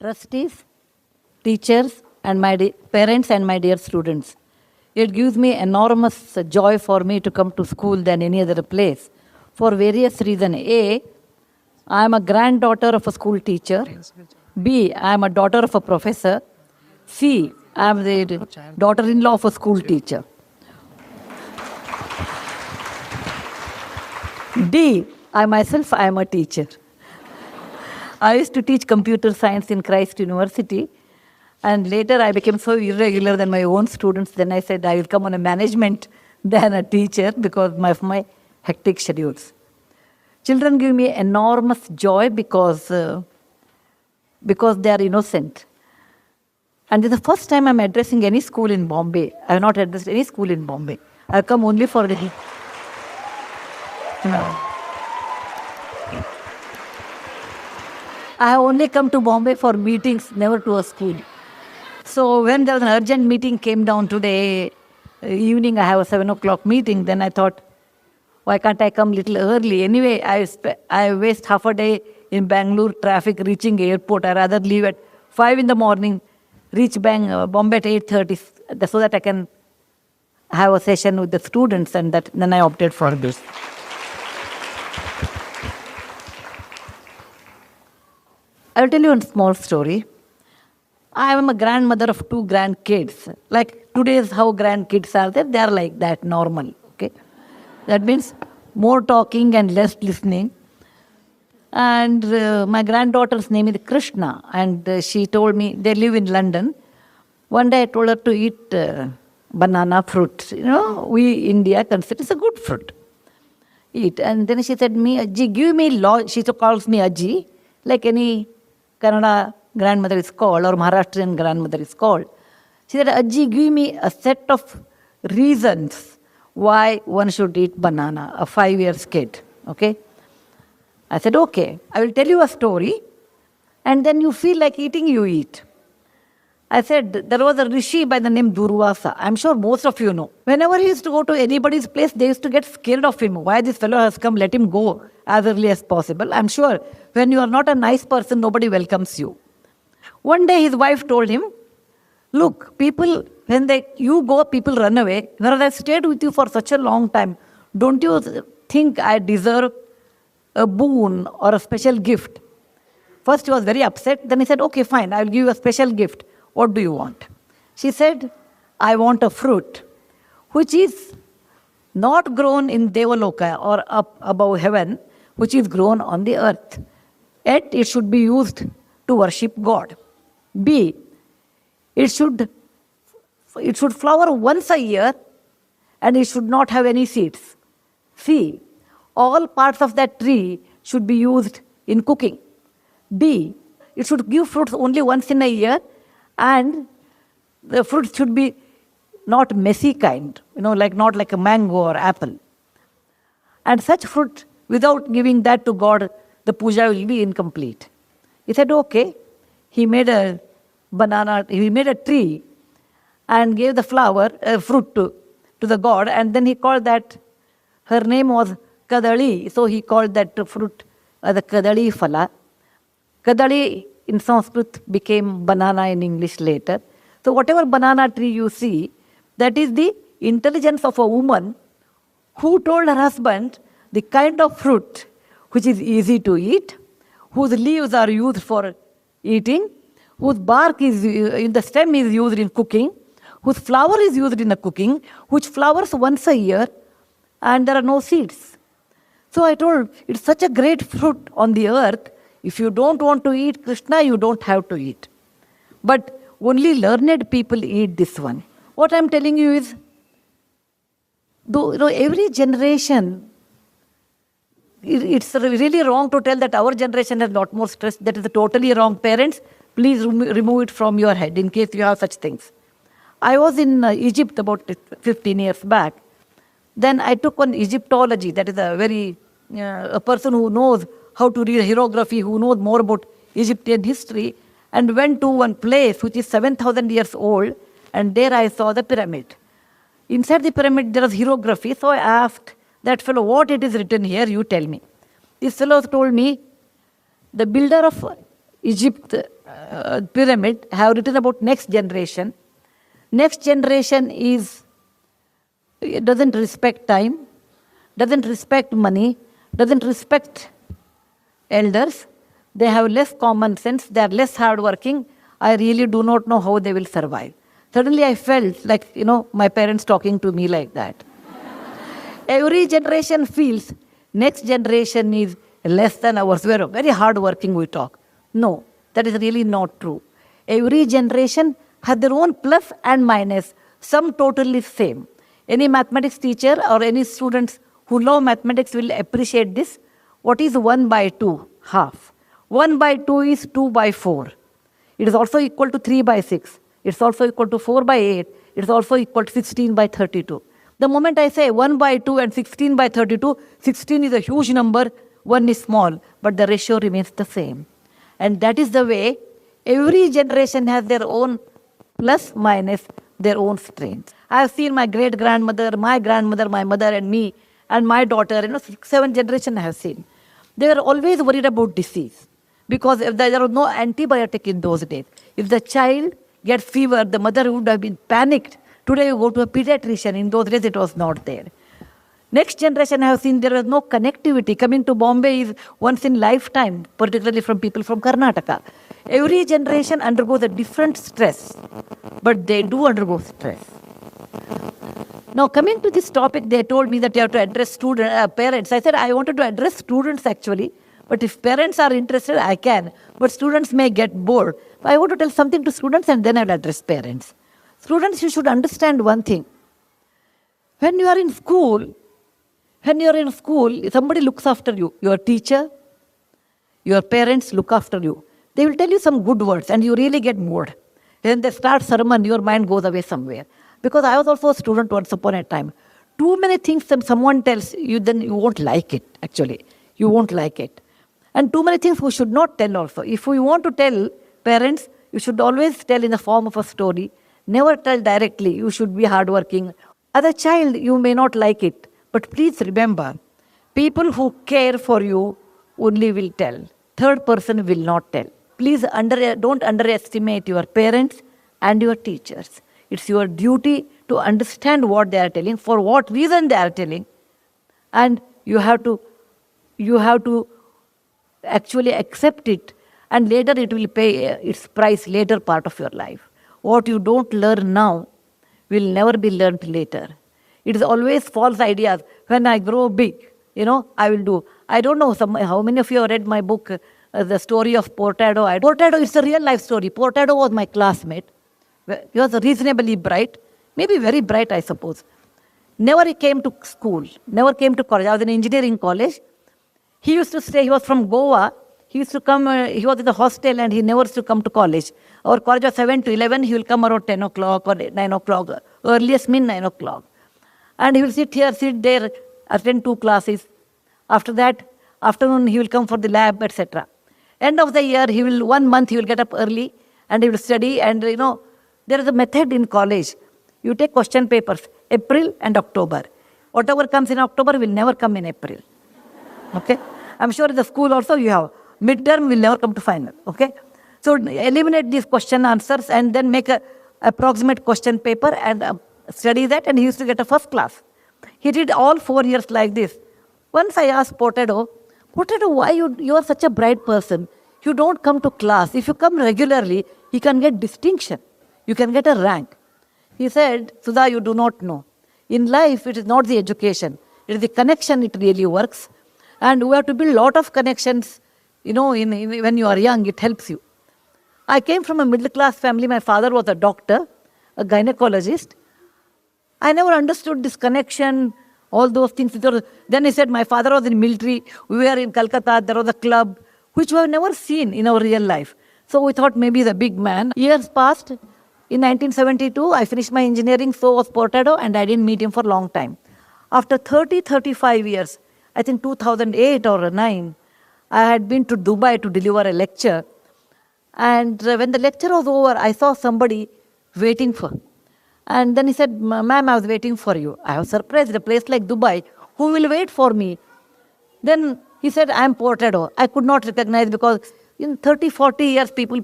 trustees, teachers, and my parents and my dear students. It gives me enormous joy for me to come to school than any other place for various reasons. A, I am a granddaughter of a school teacher. B, I am a daughter of a professor. C, I am the daughter-in-law of a school teacher. D, I myself, I am a teacher. I used to teach computer science in Christ University, and later I became so irregular than my own students. Then I said I will come on a management than a teacher because of my hectic schedules. Children give me enormous joy because they are innocent. And this is the first time I'm addressing any school in Bombay. I have not addressed any school in Bombay. I have come only for the... I have only come to Bombay for meetings, never to a school. So when there was an urgent meeting came down today evening, I have a 7 o'clock meeting, then I thought, why can't I come a little early? Anyway, I waste half a day in Bangalore traffic reaching airport. I rather leave at 5 in the morning, reach Bombay at 8:30 so that I can have a session with the students, and then I opted for this. I will tell you a small story. I am a grandmother of 2 grandkids. Like today's how grandkids are there, they are like that, normal. Okay, that means more talking and less listening. And my granddaughter's name is Krishna, and she told me, they live in London. One day I told her to eat banana fruit. You know, we India consider it's a good fruit. Eat. And then she said, me, Ajji, give me she calls me Ajji, like any Kannada grandmother is called, or Maharashtrian grandmother is called. She said, Ajji, give me a set of reasons why one should eat banana, a 5 years kid. Okay? I said, okay, I will tell you a story, and then you feel like eating, you eat. I said, there was a rishi by the name Durvasa. I'm sure most of you know. Whenever he used to go to anybody's place, they used to get scared of him. Why this fellow has come, let him go as early as possible. I'm sure when you are not a nice person, nobody welcomes you. One day his wife told him, look, people, when you go, people run away. Whereas I stayed with you for such a long time, don't you think I deserve a boon or a special gift? First he was very upset. Then he said, okay, fine, I will give you a special gift. What do you want? She said, I want a fruit which is not grown in Devaloka or up above heaven, which is grown on the earth. Yet it should be used to worship God. B, it should flower once a year and it should not have any seeds. C, all parts of that tree should be used in cooking. D, it should give fruits only once in a year, and the fruit should be not messy kind, like not like a mango or apple. And such fruit, without giving that to God, the puja will be incomplete. He said, okay. He made a tree and gave the fruit to the God, and then he called that, her name was Kadali, so he called that fruit the Kadali Phala. Kadali in Sanskrit became banana in English later. So whatever banana tree you see, that is the intelligence of a woman who told her husband the kind of fruit which is easy to eat, whose leaves are used for eating, whose bark is in the stem is used in cooking, whose flower is used in the cooking, which flowers once a year, and there are no seeds. So I told, it's such a great fruit on the earth. If you don't want to eat Krishna, you don't have to eat. But only learned people eat this one. What I'm telling you is, though every generation, it's really wrong to tell that our generation has a lot more stress. That is totally wrong. Parents, please remove it from your head in case you have such things. I was in Egypt about 15 years back. Then I took on Egyptology. That is a person who knows how to read hieroglyphy, who knows more about Egyptian history, and went to one place which is 7,000 years old, and there I saw the pyramid. Inside the pyramid there was hieroglyphy, so I asked that fellow, what it is written here, you tell me. This fellow told me, the builder of Egypt pyramid have written about next generation. Next generation it doesn't respect time, doesn't respect money, doesn't respect elders. They have less common sense, they are less hardworking. I really do not know how they will survive. Suddenly I felt like, my parents talking to me like that. Every generation feels next generation is less than ours. We are very hardworking, we talk. No, that is really not true. Every generation has their own plus and minus, some totally same. Any mathematics teacher or any students who love mathematics will appreciate this. What is 1 by 2? Half. 1 by 2 is 2 by 4. It is also equal to 3 by 6. It's also equal to 4 by 8. It's also equal to 16 by 32. The moment I say 1 by 2 and 16 by 32, 16 is a huge number, 1 is small, but the ratio remains the same. And that is the way every generation has their own plus, minus, their own strengths. I have seen my great-grandmother, my grandmother, my mother and me, and my daughter, 6, 7 generations I have seen. They were always worried about disease because if there was no antibiotic in those days. If the child gets fever, the mother would have been panicked. Today you go to a pediatrician. In those days it was not there. Next generation I have seen there was no connectivity. Coming to Bombay is once in lifetime, particularly from people from Karnataka. Every generation undergoes a different stress, but they do undergo stress. Now coming to this topic, they told me that you have to address parents. I said I wanted to address students actually, but if parents are interested, I can. But students may get bored. I want to tell something to students and then I will address parents. Students, you should understand one thing. When you are in school, somebody looks after you. Your teacher, your parents look after you. They will tell you some good words and you really get bored. Then they start sermon, your mind goes away somewhere. Because I was also a student once upon a time. Too many things that someone tells you, then you won't like it, actually. You won't like it. And too many things we should not tell also. If we want to tell parents, you should always tell in the form of a story. Never tell directly. You should be hardworking. As a child, you may not like it. But please remember, people who care for you only will tell. Third person will not tell. Please don't underestimate your parents and your teachers. It's your duty to understand what they are telling, for what reason they are telling. And you have to actually accept it, and later it will pay its price later part of your life. What you don't learn now will never be learned later. It is always false ideas. When I grow big, I will do. I don't know how many of you have read my book, The Story of Portado. Portado is a real life story. Portado was my classmate. He was reasonably bright, maybe very bright, I suppose. Never came to school, never came to college. I was in engineering college. He used to stay, he was from Goa. He used to come, he was in the hostel and he never used to come to college. Our college was 7 to 11, he will come around 10 o'clock or 9 o'clock, earliest mean 9 o'clock. And he will sit there, attend 2 classes. After that, afternoon he will come for the lab, etc. End of the year, 1 month he will get up early and he will study. And there is a method in college. You take question papers, April and October. Whatever comes in October will never come in April. Okay? I'm sure in the school also you have. Midterm will never come to final. Okay? So eliminate these question answers and then make a approximate question paper and study that, and he used to get a first class. He did all 4 years like this. Once I asked Portado, why you are such a bright person? You don't come to class. If you come regularly, you can get distinction. You can get a rank. He said, Sudha, you do not know. In life, it is not the education. It is the connection it really works. And we have to build a lot of connections. When you are young, it helps you. I came from a middle-class family. My father was a doctor, a gynecologist. I never understood this connection, all those things. Then he said, my father was in military. We were in Calcutta. There was a club, which we have never seen in our real life. So we thought maybe he's a big man. Years passed. In 1972, I finished my engineering, so was Portado, and I didn't meet him for a long time. After 35 years, I think 2008 or 9, I had been to Dubai to deliver a lecture. And when the lecture was over, I saw somebody waiting for. And then he said, ma'am, I was waiting for you. I was surprised, a place like Dubai, who will wait for me? Then he said, I am Portado. I could not recognize because In 30, 40 years, people